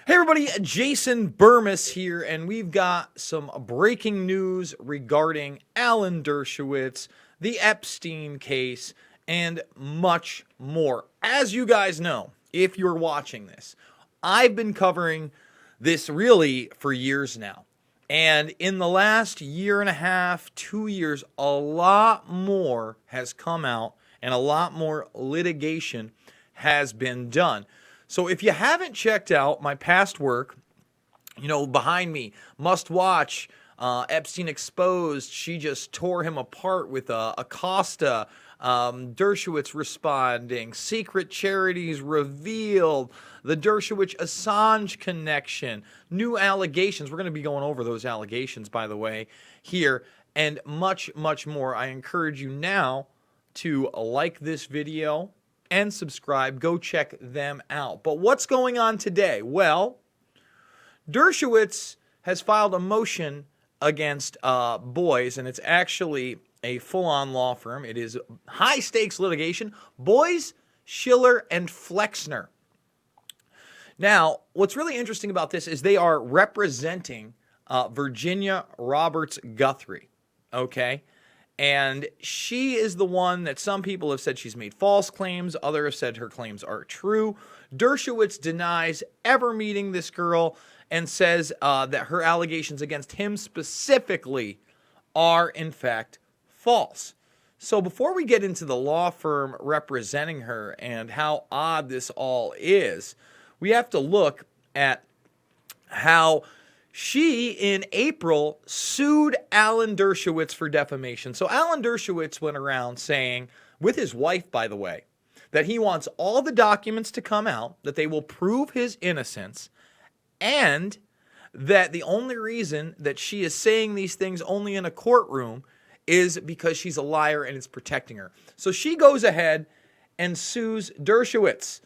Hey everybody, Jason Burmis here, and we've got some breaking news regarding Alan Dershowitz, the Epstein case, and much more. As you guys know, if you're watching this, I've been covering this really for years now. And in the last year and a half, 2 years, a lot more has come out and a lot more litigation has been done. So if you haven't checked out my past work, behind me, must watch, Epstein Exposed, she just tore him apart with Acosta, Dershowitz responding, Secret Charities revealed, the Dershowitz-Assange connection, new allegations. We're going to be going over those allegations, by the way, here, and much, much more. I encourage you now to like this video and subscribe. Go check them out. But what's going on today? Well, Dershowitz has filed a motion against Boys, and it's actually a full-on law firm. It is high-stakes litigation. Boys, Schiller, and Flexner. Now, what's really interesting about this is they are representing Virginia Roberts Guthrie, okay? And she is the one that some people have said she's made false claims. Others have said her claims are true. Dershowitz denies ever meeting this girl and says that her allegations against him specifically are, in fact, false. So before we get into the law firm representing her and how odd this all is, we have to look at how she, in April, sued Alan Dershowitz for defamation. So Alan Dershowitz went around saying, with his wife, by the way, that he wants all the documents to come out, that they will prove his innocence, and that the only reason that she is saying these things only in a courtroom is because she's a liar and it's protecting her. So she goes ahead and sues Dershowitz.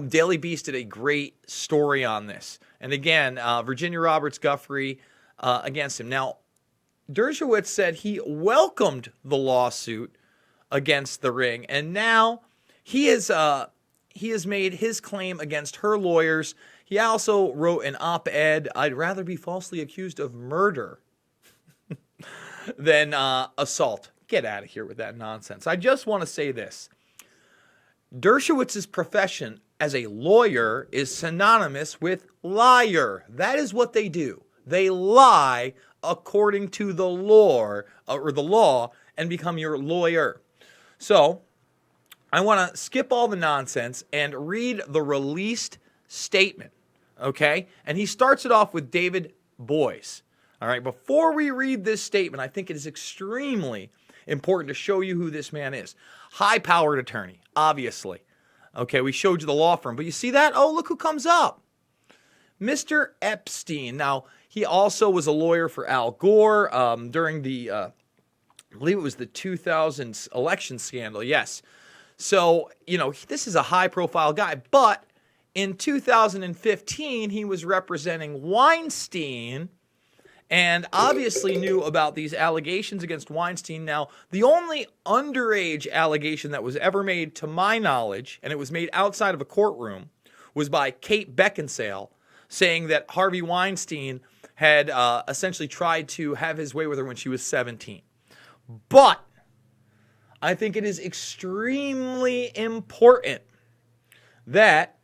Daily Beast did a great story on this. And again, Virginia Roberts Guthrie against him. Now, Dershowitz said he welcomed the lawsuit against the ring, and now he has made his claim against her lawyers. He also wrote an op-ed, I'd rather be falsely accused of murder than assault. Get out of here with that nonsense. I just want to say this. Dershowitz's profession as a lawyer is synonymous with liar. That is what they do. They lie according to the law, and become your lawyer. So I want to skip all the nonsense and read the released statement, okay? And he starts it off with David Boies. All right, before we read this statement, I think it is extremely important to show you who this man is. High-powered attorney, obviously. Okay, we showed you the law firm, but you see that? Oh, look who comes up. Mr. Epstein. Now, he also was a lawyer for Al Gore during the, I believe it was the 2000 election scandal, yes. So, this is a high-profile guy, but in 2015, he was representing Weinstein and obviously knew about these allegations against Weinstein. Now, the only underage allegation that was ever made, to my knowledge, and it was made outside of a courtroom, was by Kate Beckinsale, saying that Harvey Weinstein had essentially tried to have his way with her when she was 17. But I think it is extremely important that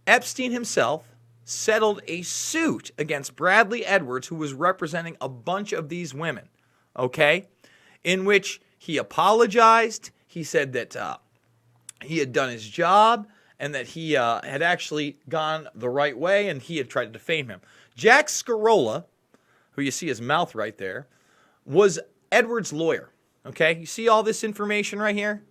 Epstein himself settled a suit against Bradley Edwards, who was representing a bunch of these women, okay, in which he apologized. He said that he had done his job and that he had actually gone the right way and he had tried to defame him. Jack Scarola, who you see his mouth right there, was Edwards' lawyer, okay? You see all this information right here?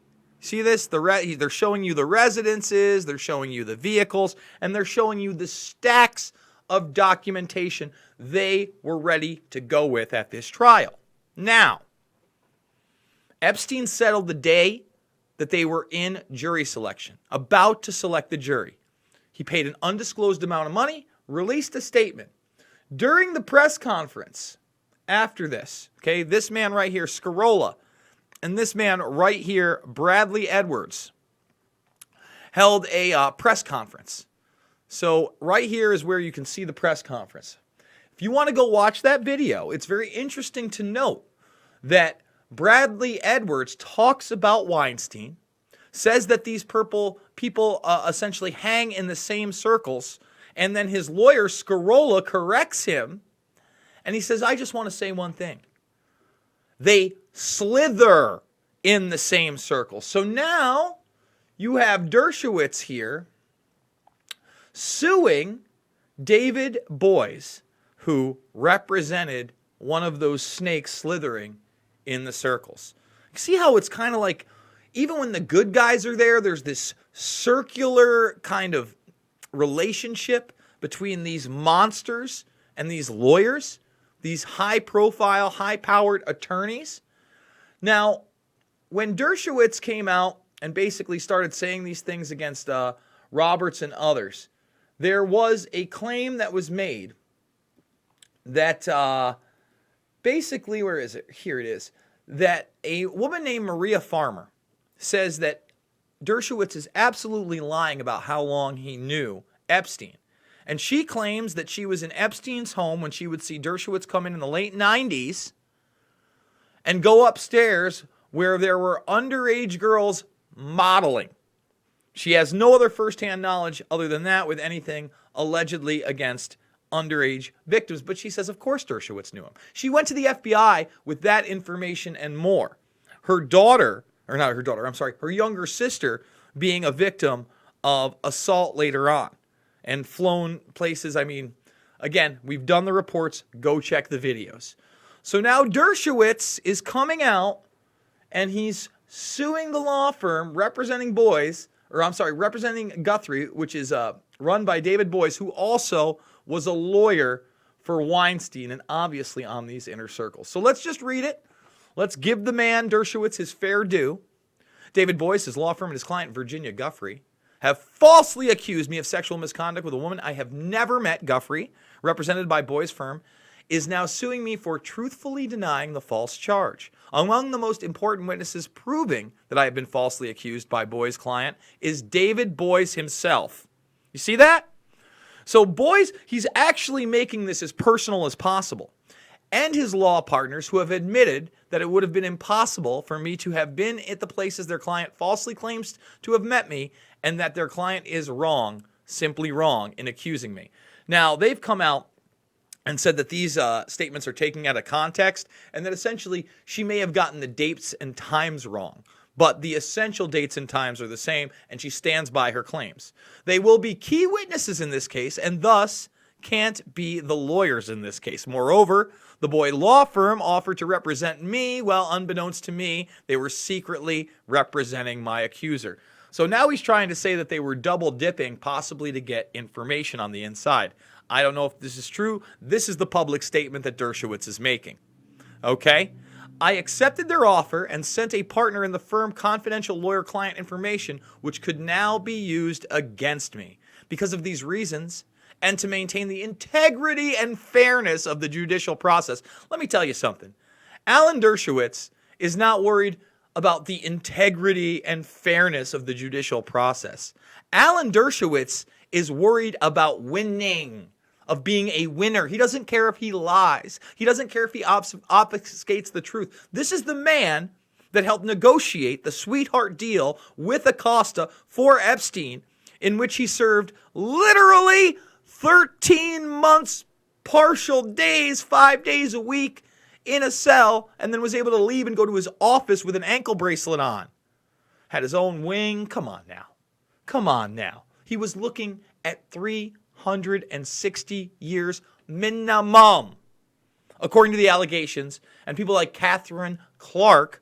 See this? They're showing you the residences, they're showing you the vehicles, and they're showing you the stacks of documentation they were ready to go with at this trial. Now, Epstein settled the day that they were in jury selection, about to select the jury. He paid an undisclosed amount of money, released a statement. During the press conference after this, okay, this man right here, Scarola, and this man right here, Bradley Edwards, held a press conference So right here is where you can see the press conference. If you want to go watch that video, it's very interesting to note that Bradley Edwards talks about Weinstein, says that these people essentially hang in the same circles, and then his lawyer, Scarola, corrects him, and he says, I just want to say one thing. They slither in the same circle. So now you have Dershowitz here suing David Boies, who represented one of those snakes slithering in the circles. See how it's kind of like, even when the good guys are there, there's this circular kind of relationship between these monsters and these lawyers, these high-profile, high-powered attorneys. Now, when Dershowitz came out and basically started saying these things against Roberts and others, there was a claim that was made that basically, where is it? Here it is. That a woman named Maria Farmer says that Dershowitz is absolutely lying about how long he knew Epstein. And she claims that she was in Epstein's home when she would see Dershowitz come in the late 90s and go upstairs where there were underage girls modeling. She has no other firsthand knowledge other than that with anything allegedly against underage victims. But she says, of course, Dershowitz knew him. She went to the FBI with that information and more. Her younger sister being a victim of assault later on and flown places. I mean, again, we've done the reports. Go check the videos. So now Dershowitz is coming out and he's suing the law firm representing representing Guthrie, which is run by David Boies, who also was a lawyer for Weinstein and obviously on these inner circles. So let's just read it. Let's give the man Dershowitz his fair due. David Boies, his law firm, and his client, Virginia Guthrie, have falsely accused me of sexual misconduct with a woman I have never met. Guthrie, represented by Boies' firm, is now suing me for truthfully denying the false charge. Among the most important witnesses proving that I have been falsely accused by Boies' client is David Boies himself. You see that? So Boies, he's actually making this as personal as possible. And his law partners who have admitted that it would have been impossible for me to have been at the places their client falsely claims to have met me, and that their client is wrong, simply wrong, in accusing me. Now, they've come out and said that these statements are taken out of context and that essentially she may have gotten the dates and times wrong. But the essential dates and times are the same, and she stands by her claims. They will be key witnesses in this case, and thus can't be the lawyers in this case. Moreover, the Boies law firm offered to represent me, while unbeknownst to me, they were secretly representing my accuser. So now he's trying to say that they were double dipping, possibly to get information on the inside. I don't know if this is true. This is the public statement that Dershowitz is making. Okay? I accepted their offer and sent a partner in the firm confidential lawyer-client information, which could now be used against me. Because of these reasons, and to maintain the integrity and fairness of the judicial process, let me tell you something. Alan Dershowitz is not worried about the integrity and fairness of the judicial process. Alan Dershowitz is worried about winning, of being a winner. He doesn't care if he lies. He doesn't care if he obfuscates the truth. This is the man that helped negotiate the sweetheart deal with Acosta for Epstein, in which he served literally 13 months, partial days, 5 days a week in a cell, and then was able to leave and go to his office with an ankle bracelet on. Had his own wing. Come on now. Come on now. He was looking at 360 years minimum, according to the allegations. And people like Catherine Clark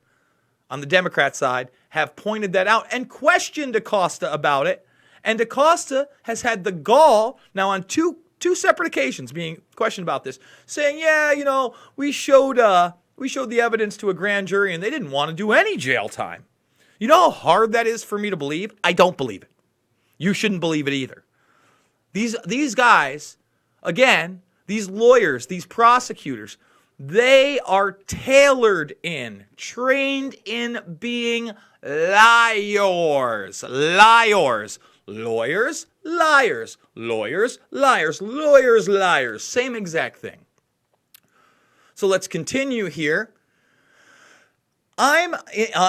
on the Democrat side have pointed that out and questioned Acosta about it. And Acosta has had the gall now on two separate occasions being questioned about this, saying, yeah, you know, we showed the evidence to a grand jury and they didn't want to do any jail time. You know how hard that is for me to believe? I don't believe it. You shouldn't believe it either. These guys, again, these lawyers, these prosecutors, they are trained in being liars. Lawyers liars. Lawyers, liars, lawyers, liars. Same exact thing. So let's continue here. I'm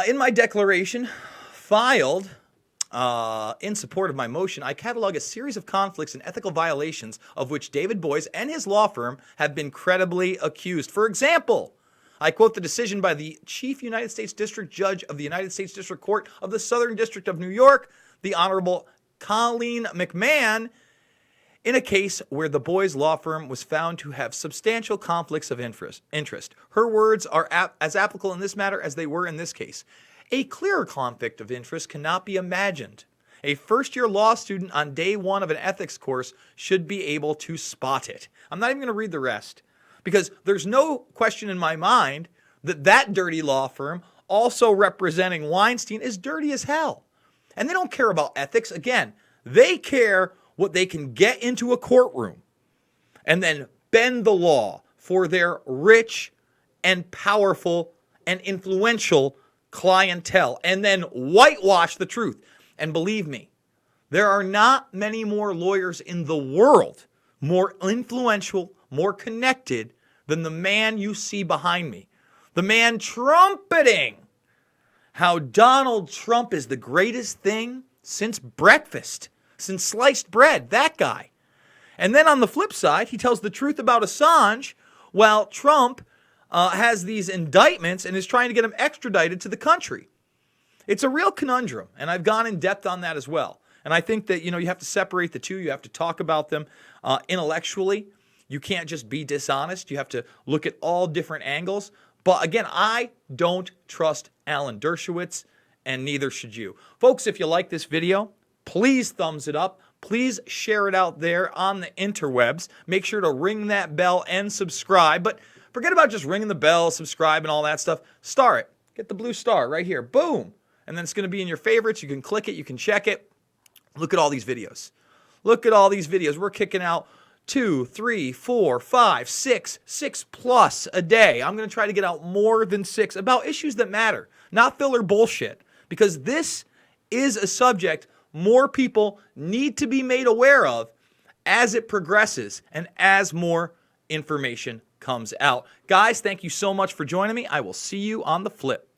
in my declaration filed in support of my motion, I catalog a series of conflicts and ethical violations of which David Boies and his law firm have been credibly accused. For example, I quote the decision by the Chief United States District Judge of the United States District Court of the Southern District of New York, the Honorable Colleen McMahon, in a case where the Boies law firm was found to have substantial conflicts of interest. Her words are as applicable in this matter as they were in this case. A clearer conflict of interest cannot be imagined. A first-year law student on day one of an ethics course should be able to spot it. I'm not even going to read the rest because there's no question in my mind that that dirty law firm, also representing Weinstein, is dirty as hell. And they don't care about ethics. Again, they care what they can get into a courtroom and then bend the law for their rich and powerful and influential clientele and then whitewash the truth. And believe me, there are not many more lawyers in the world more influential, more connected than the man you see behind me. The man trumpeting how Donald Trump is the greatest thing since breakfast, since sliced bread, that guy. And then on the flip side, he tells the truth about Assange while Trump has these indictments and is trying to get him extradited to the country. It's a real conundrum, and I've gone in depth on that as well. And I think that, you have to separate the two. You have to talk about them intellectually. You can't just be dishonest. You have to look at all different angles. But again, I don't trust Alan Dershowitz, and neither should you. Folks, if you like this video, please thumbs it up. Please share it out there on the interwebs. Make sure to ring that bell and subscribe. But forget about just ringing the bell, subscribe, and all that stuff. Star it. Get the blue star right here. Boom. And then it's going to be in your favorites. You can click it. You can check it. Look at all these videos. Look at all these videos. We're kicking out 2, 3, 4, 5, 6 plus a day. I'm going to try to get out more than 6 about issues that matter, not filler bullshit, because this is a subject more people need to be made aware of as it progresses and as more information comes out. Guys, thank you so much for joining me. I will see you on the flip.